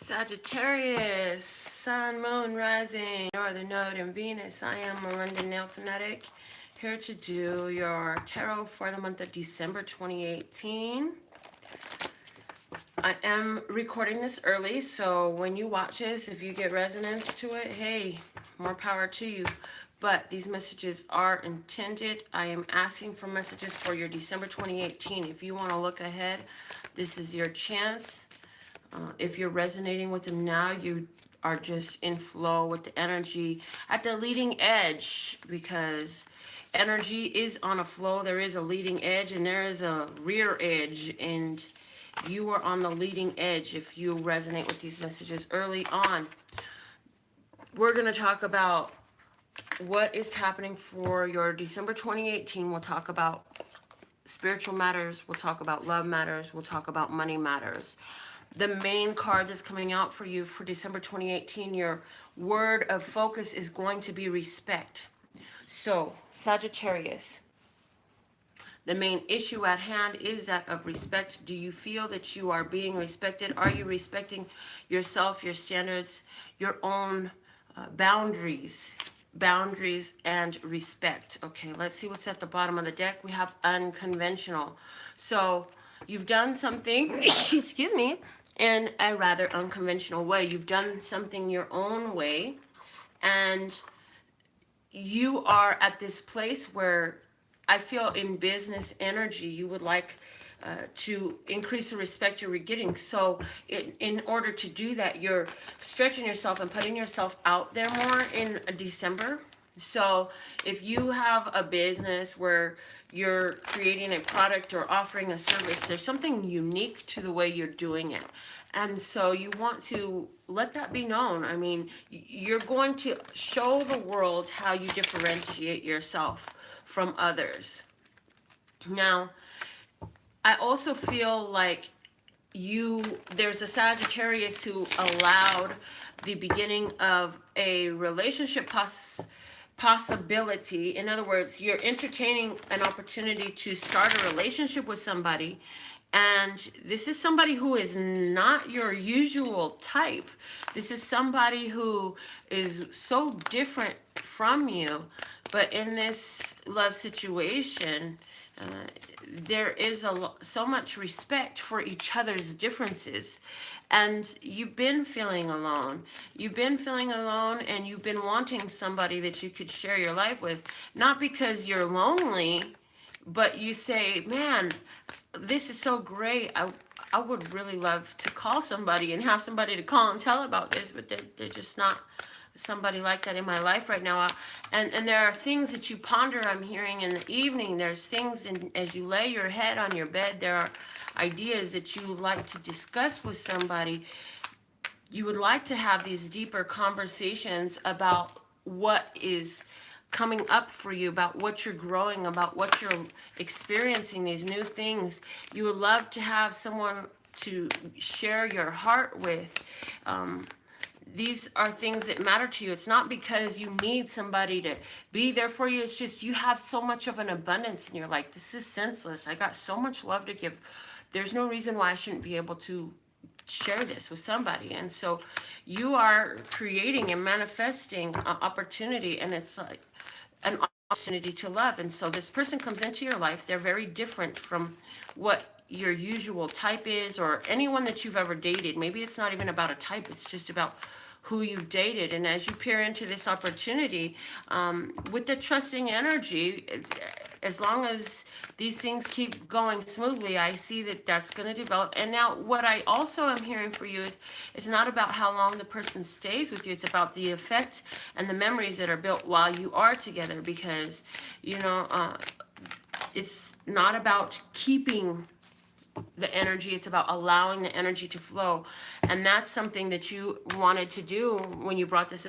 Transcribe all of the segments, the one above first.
Sagittarius, Sun, Moon, Rising, Northern Node, and Venus. I am Melinda, NailFanatic, here to do your tarot for the month of December 2018. I am recording this early, so when you watch this, if you get resonance to it, hey, more power to you. But these messages are intended. I am asking for messages for your December 2018. If you want to look ahead, this is your chance. If you're resonating with them now, you are just in flow with the energy at the leading edge, because energy is on a flow. There is a leading edge and there is a rear edge, and you are on the leading edge if you resonate with these messages early on. We're going to talk about what is happening for your December 2018. We'll talk about spiritual matters. We'll talk about love matters. We'll talk about money matters. The main card that's coming out for you for December 2018, your word of focus is going to be respect. So, Sagittarius, the main issue at hand is that of respect. Do you feel that you are being respected? Are you respecting yourself, your standards, your own boundaries and respect? Okay, let's see what's at the bottom of the deck. We have unconventional. So you've done something, excuse me, in a rather unconventional way. You've done something your own way, and you are at this place where I feel in business energy, you would like to increase the respect you're getting. So in order to do that, you're stretching yourself and putting yourself out there more in December. So if you have a business where you're creating a product or offering a service, there's something unique to the way you're doing it. And so you want to let that be known. I mean, you're going to show the world how you differentiate yourself from others. Now, I also feel like there's a Sagittarius who allowed the beginning of a relationship possibility. In other words, you're entertaining an opportunity to start a relationship with somebody, and this is somebody who is not your usual type. This is somebody who is so different from you, but in this love situation, there is so much respect for each other's differences. And you've been feeling alone. You've been feeling alone, and you've been wanting somebody that you could share your life with. Not because you're lonely, but you say, man, this is so great. I would really love to call somebody and have somebody to call and tell about this, but they're just not somebody like that in my life right now. And there are things that you ponder, I'm hearing in the evening. There's things as you lay your head on your bed, there are ideas that you would like to discuss with somebody. You would like to have these deeper conversations about what is coming up for you, about what you're growing, about what you're experiencing, these new things. You would love to have someone to share your heart with. These are things that matter to you. It's not because you need somebody to be there for you. It's just you have so much of an abundance, and you're like, this is senseless. I got so much love to give. There's no reason why I shouldn't be able to share this with somebody. And so you are creating and manifesting an opportunity, and it's like an opportunity to love. And so this person comes into your life. They're very different from what your usual type is, or anyone that you've ever dated. Maybe it's not even about a type. It's just about who you've dated. And as you peer into this opportunity, with the trusting energy, as long as these things keep going smoothly, I see that that's going to develop. And now what I also am hearing for you is it's not about how long the person stays with you. It's about the effect and the memories that are built while you are together, because, you know, it's not about keeping the energy, it's about allowing the energy to flow. And that's something that you wanted to do when you brought this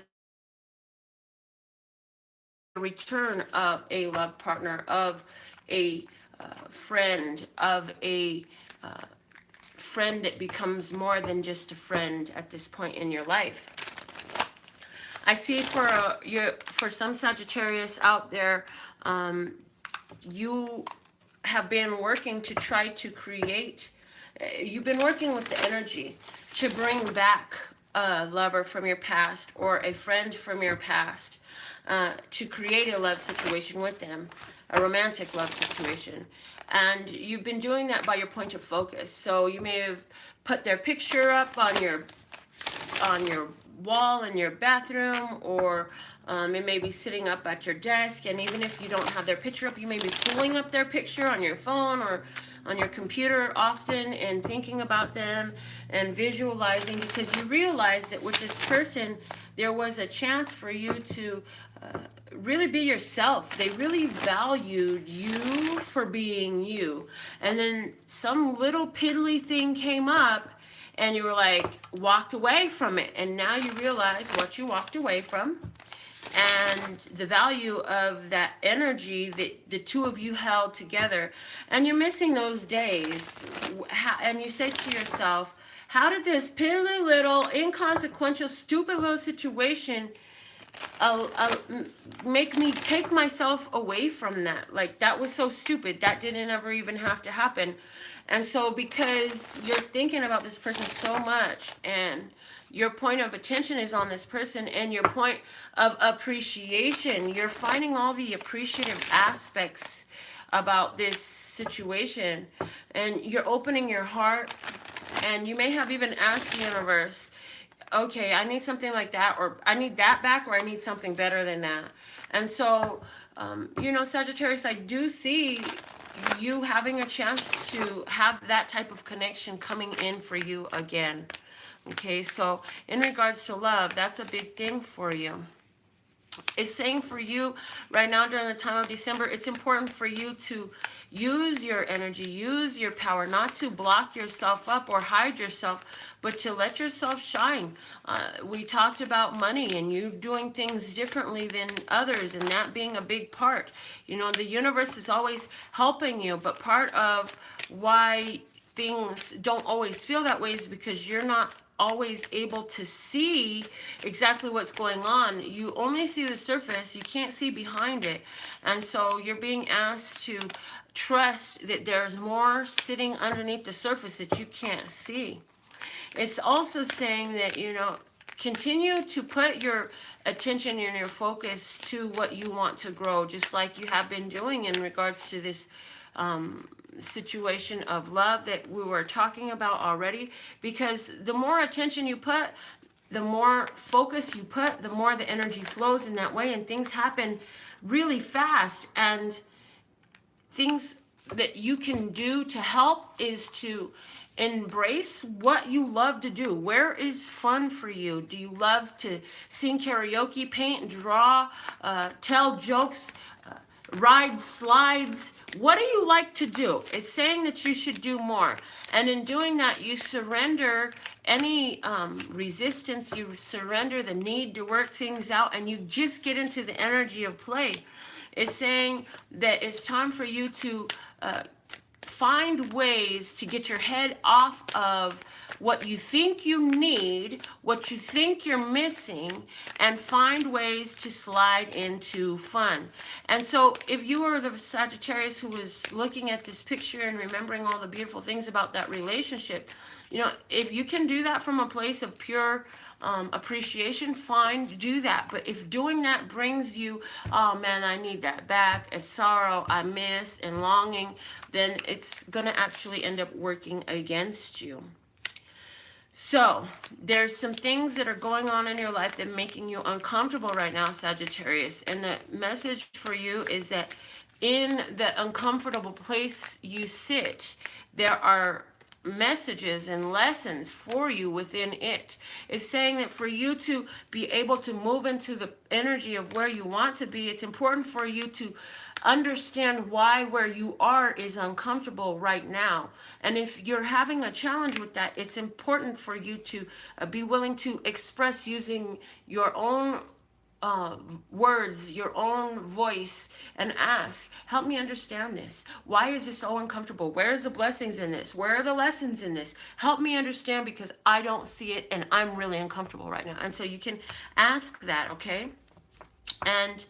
return of a love partner, of a friend, of a friend that becomes more than just a friend at this point in your life. I see for some Sagittarius out there, you have been working to try to create, you've been working with the energy to bring back a lover from your past or a friend from your past to create a love situation with them, a romantic love situation. And you've been doing that by your point of focus. So you may have put their picture up on your wall in your bathroom, or it may be sitting up at your desk. And even if you don't have their picture up, you may be pulling up their picture on your phone or on your computer often and thinking about them and visualizing, because you realize that with this person there was a chance for you to really be yourself. They really valued you for being you, and then some little piddly thing came up and you were like, walked away from it, and now you realize what you walked away from and the value of that energy that the two of you held together. And you're missing those days, and you say to yourself, how did this piddly little inconsequential stupid little situation make me take myself away from that? Like, that was so stupid, that didn't ever even have to happen. And so because you're thinking about this person so much, and your point of attention is on this person, and your point of appreciation, you're finding all the appreciative aspects about this situation, and you're opening your heart, and you may have even asked the universe, okay, I need something like that, or I need that back, or I need something better than that. And so, you know, Sagittarius, I do see you having a chance to have that type of connection coming in for you again. Okay, so in regards to love, that's a big thing for you. It's saying for you right now during the time of December, it's important for you to use your energy, use your power, not to block yourself up or hide yourself, but to let yourself shine. We talked about money and you doing things differently than others, and that being a big part. You know, the universe is always helping you, but part of why things don't always feel that way is because you're not always able to see exactly what's going on. You only see the surface, you can't see behind it. And so you're being asked to trust that there's more sitting underneath the surface that you can't see. It's also saying that, you know, continue to put your attention and your focus to what you want to grow, just like you have been doing in regards to this situation of love that we were talking about already. Because the more attention you put, the more focus you put, the more the energy flows in that way, and things happen really fast. And things that you can do to help is to embrace what you love to do. Where is fun for you? Do you love to sing karaoke, paint, draw, tell jokes, ride slides? What do you like to do? It's saying that you should do more. And in doing that, you surrender any resistance, you surrender the need to work things out, and you just get into the energy of play. It's saying that it's time for you to find ways to get your head off of what you think you need, what you think you're missing, and find ways to slide into fun. And so if you are the Sagittarius who is looking at this picture and remembering all the beautiful things about that relationship, you know, if you can do that from a place of pure appreciation, fine, do that. But if doing that brings you, oh man, I need that back, and sorrow, I miss, and longing, then it's gonna actually end up working against you. So there's some things that are going on in your life that are making you uncomfortable right now, Sagittarius. And the message for you is that in the uncomfortable place you sit, there are messages and lessons for you within it. It's saying that for you to be able to move into the energy of where you want to be, it's important for you to understand why where you are is uncomfortable right now. And if you're having a challenge with that, it's important for you to be willing to express using your own words, your own voice, and ask, help me understand this. Why is this so uncomfortable? Where is the blessings in this? Where are the lessons in this? Help me understand, because I don't see it and I'm really uncomfortable right now. And so you can ask that, okay? And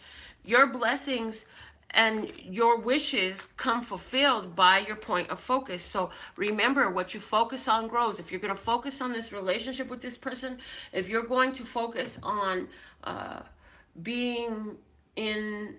your blessings and your wishes come fulfilled by your point of focus. So remember, what you focus on grows. If you're going to focus on this relationship with this person, if you're going to focus on being in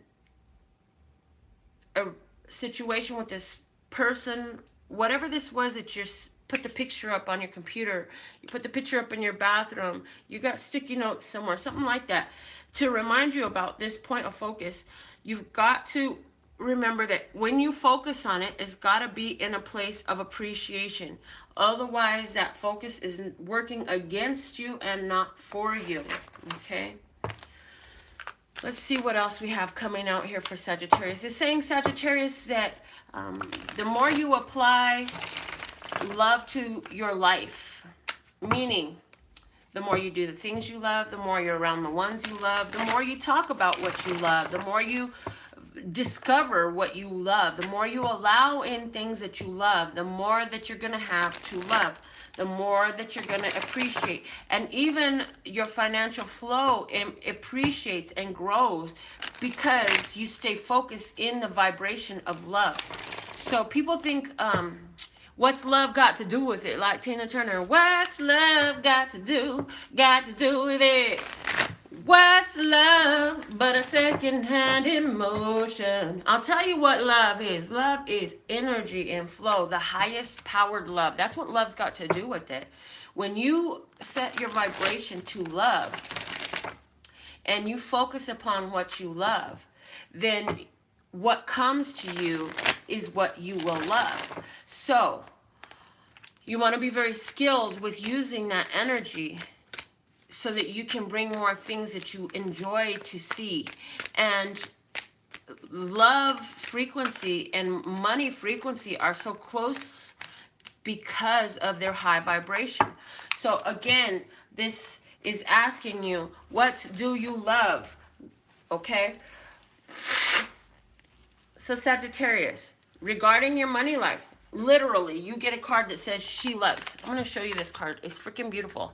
a situation with this person, whatever this was that you're put the picture up on your computer, you put the picture up in your bathroom, you got sticky notes somewhere, something like that, to remind you about this point of focus. You've got to remember that when you focus on it, it's got to be in a place of appreciation. Otherwise, that focus is working against you and not for you. Okay? Let's see what else we have coming out here for Sagittarius. It's saying, Sagittarius, that the more you apply love to your life, meaning the more you do the things you love, the more you're around the ones you love, the more you talk about what you love, the more you discover what you love, the more you allow in things that you love, the more that you're going to have to love, the more that you're going to appreciate. And even your financial flow appreciates and grows because you stay focused in the vibration of love. So people think, what's love got to do with it? Like Tina Turner, what's love got to do with it? What's love but a second-hand emotion? I'll tell you what love is. Love is energy and flow, the highest powered love. That's what love's got to do with it. When you set your vibration to love and you focus upon what you love, then what comes to you is what you will love. So you want to be very skilled with using that energy so that you can bring more things that you enjoy to see. And love frequency and money frequency are so close because of their high vibration. So again, this is asking you, what do you love? Okay? So Sagittarius, regarding your money life, literally, you get a card that says she loves. I'm going to show you this card. It's freaking beautiful.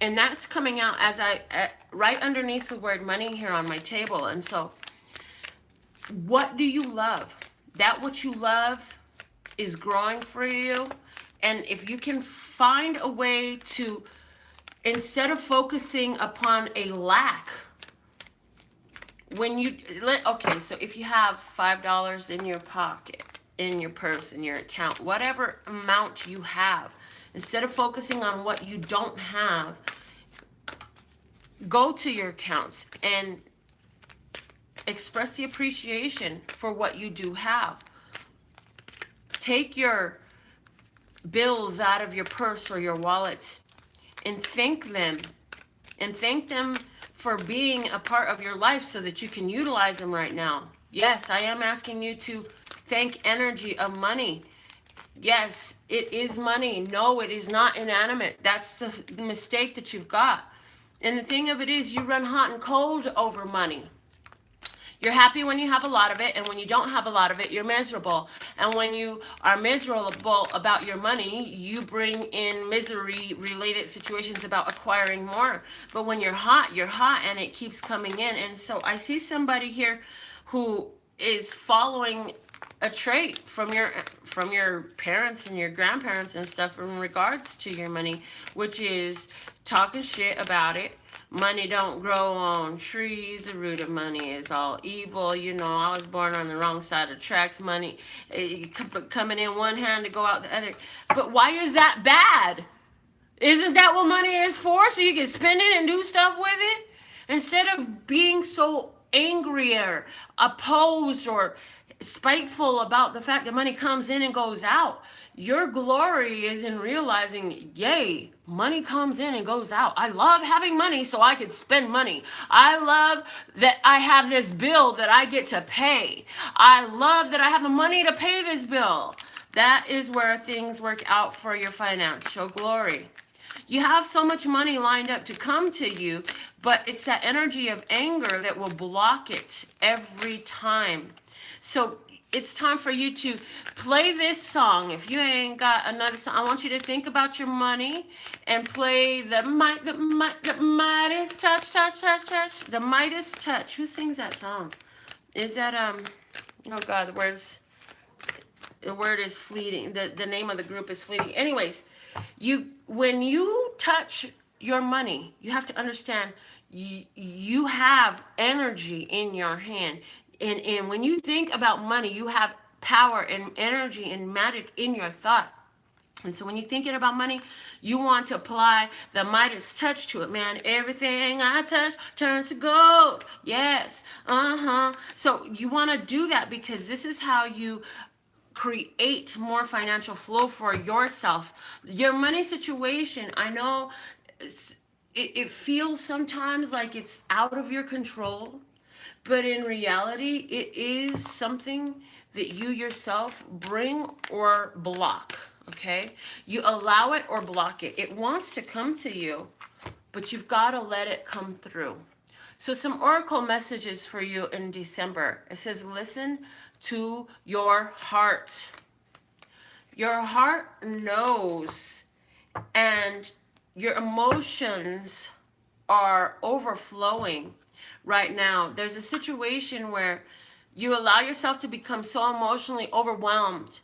And that's coming out as right underneath the word money here on my table. And so, what do you love? That what you love is growing for you. And if you can find a way to, instead of focusing upon a lack, when you, okay, so if you have $5 in your pocket, in your purse, in your account, whatever amount you have, instead of focusing on what you don't have, go to your accounts and express the appreciation for what you do have. Take your bills out of your purse or your wallet and thank them. And thank them for being a part of your life so that you can utilize them right now. Yes, I am asking you to thank energy of money. Yes, it is money. No, it is not inanimate. That's the mistake that you've got. And the thing of it is, you run hot and cold over money. You're happy when you have a lot of it, and when you don't have a lot of it, you're miserable. And when you are miserable about your money, you bring in misery-related situations about acquiring more. But when you're hot, and it keeps coming in. And so I see somebody here who is following a trait from your parents and your grandparents and stuff in regards to your money, which is talking shit about it. Money don't grow on trees. The root of money is all evil. You know, I was born on the wrong side of the tracks. Money coming in one hand to go out the other. But why is that bad? Isn't that what money is for? So you can spend it and do stuff with it? Instead of being so angry or opposed or spiteful about the fact that money comes in and goes out, your glory is in realizing, yay, money comes in and goes out. I love having money so I can spend money. I love that I have this bill that I get to pay. I love that I have the money to pay this bill. That is where things work out for your financial glory. You have so much money lined up to come to you, but it's that energy of anger that will block it every time. So it's time for you to play this song. If you ain't got another song, I want you to think about your money and play the Midas touch, touch, touch, touch. The Midas touch. Who sings that song? Is that oh God, the word is fleeting. The name of the group is fleeting. Anyways, when you touch your money, you have to understand you have energy in your hand. And when you think about money, you have power and energy and magic in your thought. And so when you're thinking about money, you want to apply the Midas touch to it, man. Everything I touch turns to gold. Yes. So you want to do that because this is how you create more financial flow for yourself. Your money situation, I know it feels sometimes like it's out of your control, but in reality, it is something that you yourself bring or block, okay? You allow it or block it. It wants to come to you, but you've got to let it come through. So some oracle messages for you in December. It says, listen to your heart. Your heart knows, and your emotions are overflowing right now. There's a situation where you allow yourself to become so emotionally overwhelmed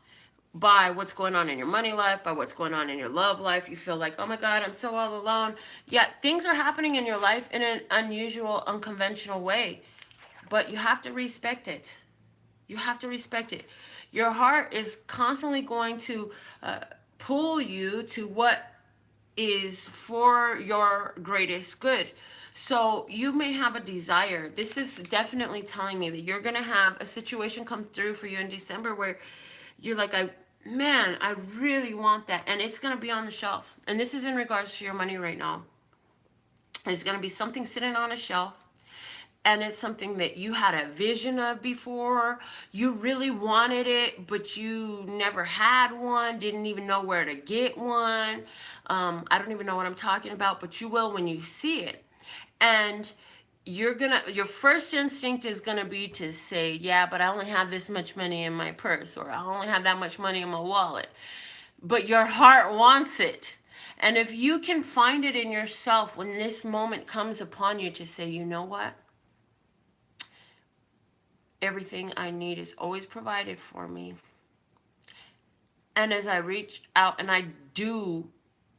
by what's going on in your money life, by what's going on in your love life. You feel like, oh my God, I'm so all alone. Yeah, things are happening in your life in an unusual, unconventional way, but you have to respect it. You have to respect it. Your heart is constantly going to pull you to what is for your greatest good. So you may have a desire. This is definitely telling me that you're going to have a situation come through for you in December where you're like, man, I really want that. And it's going to be on the shelf. And this is in regards to your money right now. It's going to be something sitting on a shelf. And it's something that you had a vision of before. You really wanted it, but you never had one, didn't even know where to get one. I don't even know what I'm talking about, but you will when you see it. And your first instinct is gonna be to say, yeah, but I only have this much money in my purse, or I only have that much money in my wallet. But your heart wants it. And if you can find it in yourself when this moment comes upon you to say, you know what? Everything I need is always provided for me. And as I reach out and I do,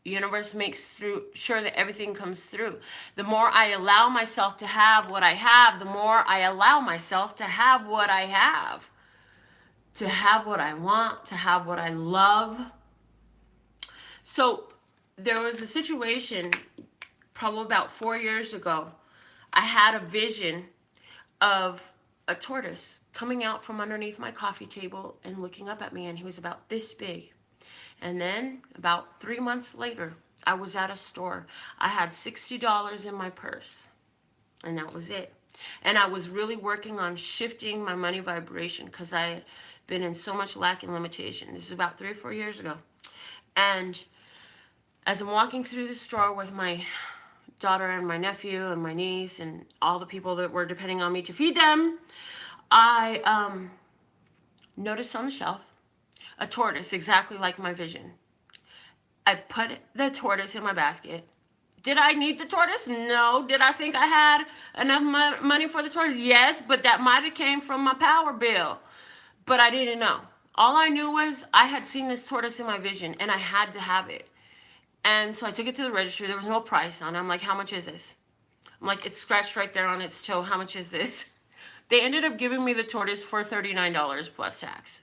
the universe makes sure that everything comes through. The more I allow myself to have what I have, the more I allow myself to have what I have. To have what I want, to have what I love. So there was a situation probably about 4 years ago. I had a vision of a tortoise coming out from underneath my coffee table and looking up at me, and he was about this big. And then about 3 months later, I was at a store. I had $60 in my purse, and that was it. And I was really working on shifting my money vibration because I had been in so much lack and limitation. This is about 3 or 4 years ago. And as I'm walking through the store with my daughter and my nephew and my niece and all the people that were depending on me to feed them, I noticed on the shelf a tortoise exactly like my vision. I put the tortoise in my basket. Did I need the tortoise? No. Did I think I had enough money for the tortoise? Yes, but that might have came from my power bill. But I didn't know. All I knew was I had seen this tortoise in my vision and I had to have it. And so I took it to the registry. There was no price on it. I'm like, how much is this? I'm like, it's scratched right there on its toe. How much is this? They ended up giving me the tortoise for $39 plus tax.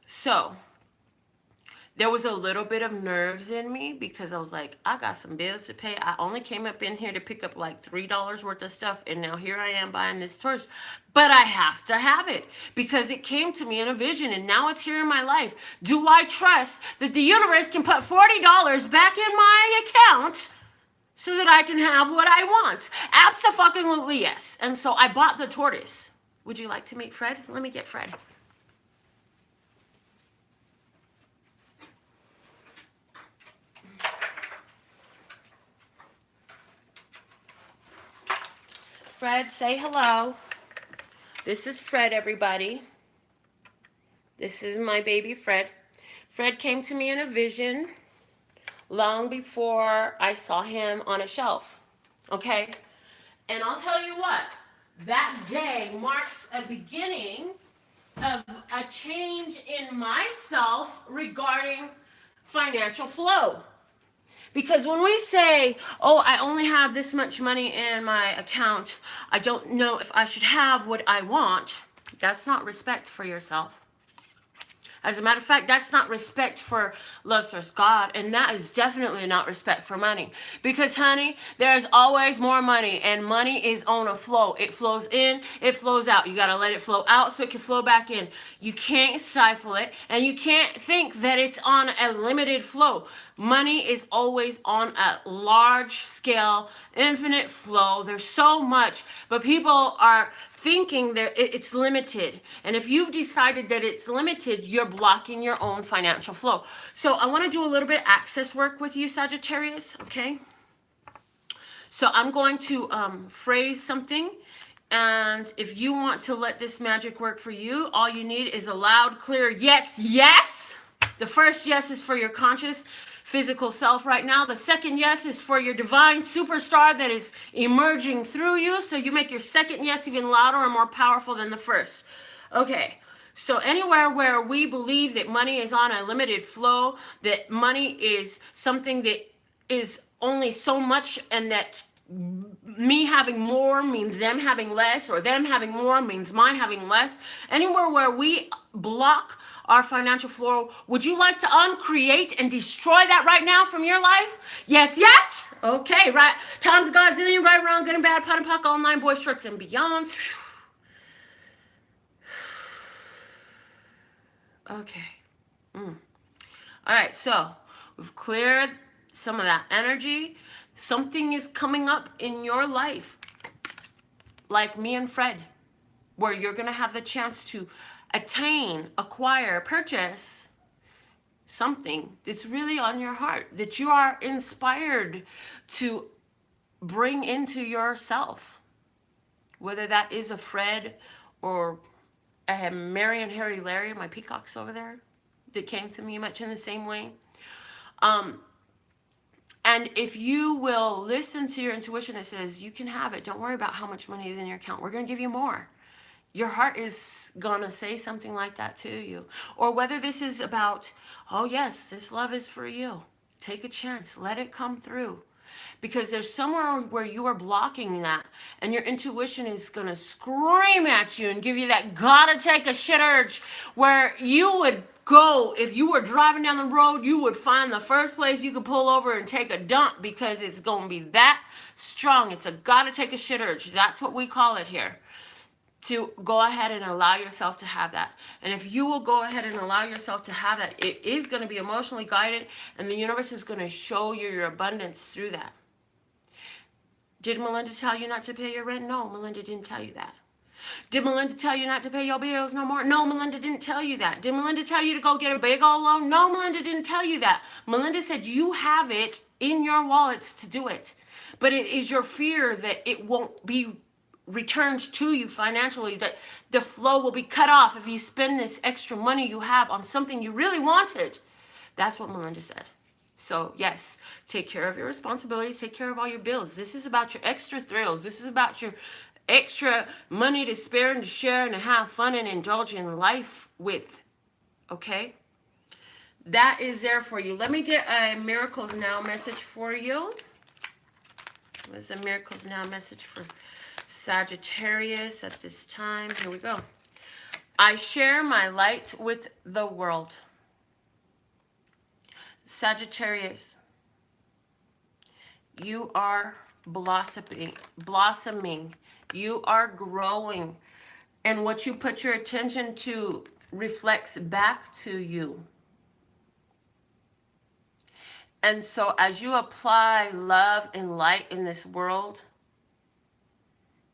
So there was a little bit of nerves in me because I was like, I got some bills to pay. I only came up in here to pick up like $3 worth of stuff. And now here I am buying this tortoise. But I have to have it because it came to me in a vision and now it's here in my life. Do I trust that the universe can put $40 back in my account so that I can have what I want? Abso-fucking-lutely yes. And so I bought the tortoise. Would you like to meet Fred? Let me get Fred. Fred, say hello. This is Fred, everybody. This is my baby Fred. Fred came to me in a vision long before I saw him on a shelf. Okay? And I'll tell you what, that day marks a beginning of a change in myself regarding financial flow. Because when we say, oh, I only have this much money in my account, I don't know if I should have what I want, that's not respect for yourself. As a matter of fact, that's not respect for love source God, and that is definitely not respect for money. Because, honey, there's always more money, and money is on a flow. It flows in, it flows out. You got to let it flow out so it can flow back in. You can't stifle it, and you can't think that it's on a limited flow. Money is always on a large scale, infinite flow. There's so much, but people are thinking that it's limited. And if you've decided that it's limited, you're blocking your own financial flow. So I want to do a little bit of access work with you, Sagittarius, okay? So I'm going to phrase something. And if you want to let this magic work for you, all you need is a loud, clear yes, yes. The first yes is for your conscious physical self right now. The second yes is for your divine superstar that is emerging through you. So you make your second yes even louder and more powerful than the first. Okay. So anywhere where we believe that money is on a limited flow, that money is something that is only so much, and that me having more means them having less, or them having more means my having less, anywhere where we block our financial flow, would you like to uncreate and destroy that right now from your life? Yes, yes. Okay, right. Times Godzillion, right, wrong, good and bad, pot and pock, all nine, boys, shorts, and beyonds. Okay. All right, so we've cleared some of that energy. Something is coming up in your life, like me and Fred, where you're going to have the chance to attain, acquire, purchase something that's really on your heart, that you are inspired to bring into yourself. Whether that is a Fred or I have Mary and Harry Larry, my peacocks over there, that came to me much in the same way. And if you will listen to your intuition that says, you can have it, don't worry about how much money is in your account, we're going to give you more. Your heart is going to say something like that to you. Or whether this is about, oh yes, this love is for you. Take a chance, let it come through. Because there's somewhere where you are blocking that, and your intuition is going to scream at you and give you that gotta take a shit urge, where you would go, if you were driving down the road, you would find the first place you could pull over and take a dump, because it's going to be that strong. It's a gotta take a shit urge. That's what we call it here. To go ahead and allow yourself to have that. And if you will go ahead and allow yourself to have that, it is going to be emotionally guided, and the universe is going to show you your abundance through that. Did Melinda tell you not to pay your rent? No, Melinda didn't tell you that. Did Melinda tell you not to pay your bills no more? No, Melinda didn't tell you that. Did Melinda tell you to go get a big old loan? No, Melinda didn't tell you that. Melinda said you have it in your wallets to do it. But it is your fear that it won't be returned to you financially, that the flow will be cut off if you spend this extra money you have on something you really wanted. That's what Melinda said. So yes, take care of your responsibilities, take care of all your bills. This is about your extra thrills. This is about your extra money to spare and to share and to have fun and indulge in life with. Okay? That is there for you. Let me get a Miracles Now message for you. What's a Miracles Now message for Sagittarius at this time? Here we go. I share my light with the world. Sagittarius, you are blossoming. You are growing. And what you put your attention to reflects back to you. And so as you apply love and light in this world,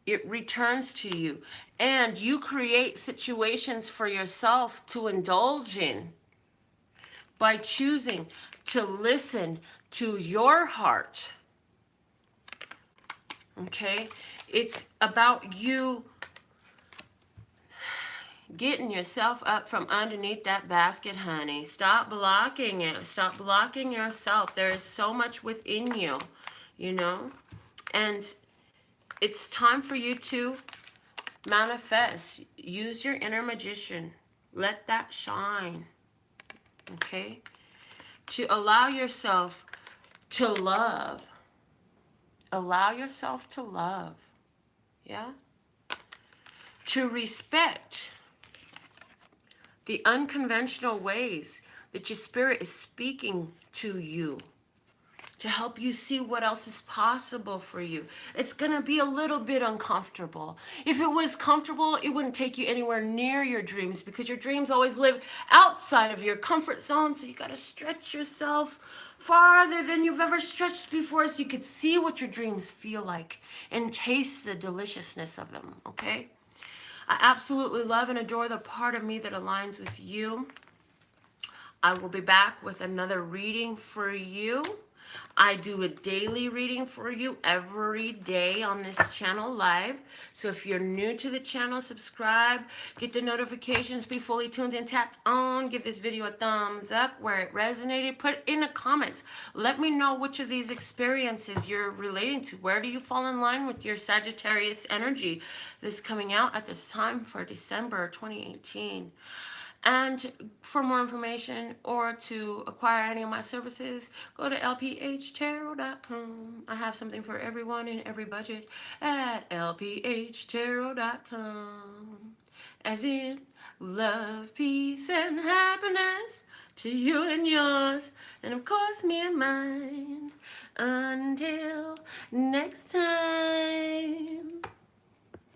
it returns to you. And you create situations for yourself to indulge in by choosing to listen to your heart. Okay? It's about you getting yourself up from underneath that basket, honey. Stop blocking it. Stop blocking yourself. There is so much within you, you know? And it's time for you to manifest. Use your inner magician. Let that shine, okay? To allow yourself to love. Allow yourself to love, yeah? To respect the unconventional ways that your spirit is speaking to you, to help you see what else is possible for you. It's going to be a little bit uncomfortable. If it was comfortable, it wouldn't take you anywhere near your dreams, because your dreams always live outside of your comfort zone. So you got to stretch yourself farther than you've ever stretched before, so you could see what your dreams feel like and taste the deliciousness of them, okay? I absolutely love and adore the part of me that aligns with you. I will be back with another reading for you. I do a daily reading for you every day on this channel live. So if you're new to the channel, subscribe, get the notifications, be fully tuned and tapped on. Give this video a thumbs up where it resonated. Put in the comments. Let me know which of these experiences you're relating to. Where do you fall in line with your Sagittarius energy that's coming out at this time for December 2018? And for more information or to acquire any of my services, go to LPHtarot.com. I have something for everyone in every budget at LPHtarot.com. As in, love, peace, and happiness to you and yours, and of course me and mine. Until next time.